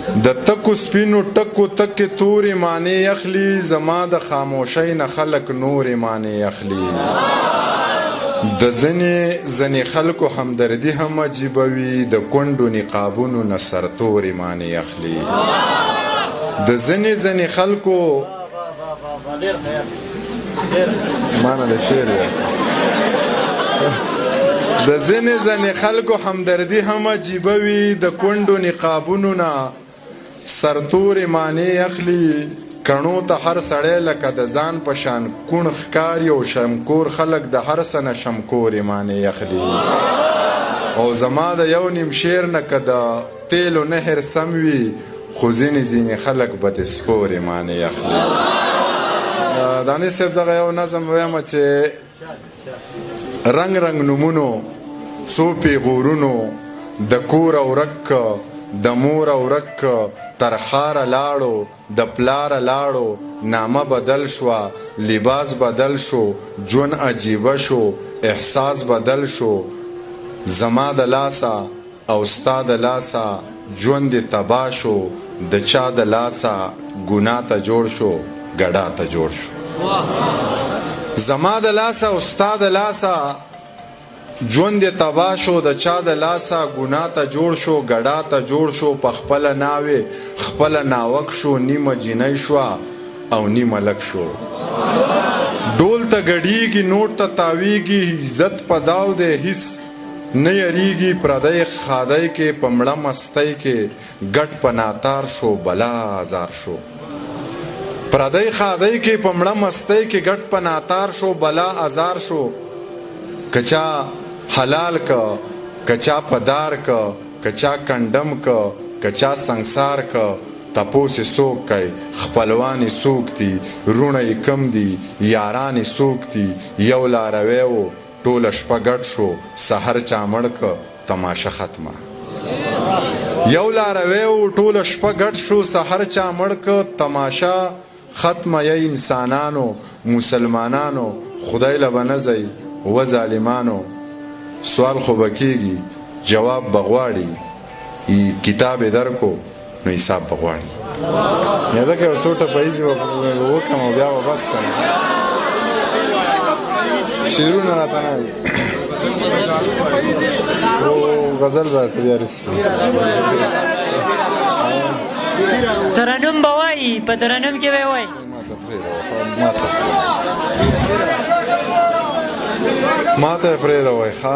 د تکو سپینو ټکو تکې تورې معنی اخلي زما د خاموشۍ نه خلک نورې معنی اخلي د ځینې خلکو همدردي هم عجیبه وي د کونډو نقابونو نه سرتورې معنی اخلي د ځینې خلکو معنی د شعر د ځینې خلکو همدردي هم عجیبه وي د کونډو نقابونو نه سرتورې معنی اخلي کڼو ته هر سړی لکه د ځان په شان کوڼ ښکاري او شمکور خلک د هر څه نه شمکورې معنی اخلي او زما د یو نیم شعر نه که د تیلو نهر سم وي خو ځینې خلک به د سپورې معنی اخلي دانش صاحب دغه یو نظم ویمه چې رنګ نومونو څو پیغورونو د کور ورک د مور ورک تر ښاره لاړو د پلاره لاړو نامه بدل شوه لباس بدل شو ژوند عجیبه شو احساس بدل شو زما د لاسه او ستا د لاسه ژوند دې تباه شو د چا د لاسه ګناه ته جوړ شو ګډا ته جوړ شو زما د لاسه او ستا د لاسه ژوند دې تباه شو د چا د لاسه ګناه ته جوړ شو ګډا ته جوړ شو په خپله ناوې خپله ناوک شو نیمه جینۍ شوه او نیمه لک شو ډول ته ګډیږي نوټ ته تاویږي عزت په داو دی هیڅ نه یریږي پردی خادی کې په مړه مستۍ کې ګټ په ناتار شو بلا ازار شو پردی خادی کې په مړه مستۍ کې ګټ په ناتار شو بلا ازار شو کچا حلال کا کچا پدار کا کچا کنډم کا کچا سنگسار کا تپوس سوک کئی خپلوانی سوک دی رونی کم دی یارانی سوک دی یو لارویو ټول شپه ګډ شو سحر چا مړ که تماشه ختمه یو لارویو ټول شپه ګډ شو سحر چا مړ که تماشه ختمه ی انسانانو مسلمانانو خدای له به نه ځئ و ظالمانو سوال خو به کېږي جواب به غواړي کتاب یې درکو نو حساب به غواړي یا ځکه یو څو ټپهیزې وکړم او بیا به بس کړم شعرونه راته نه وي غزل به ته بیا رستو ترنم به وایي په ترنم کې به یې وایي ما ته یې پرېږده وایي ښه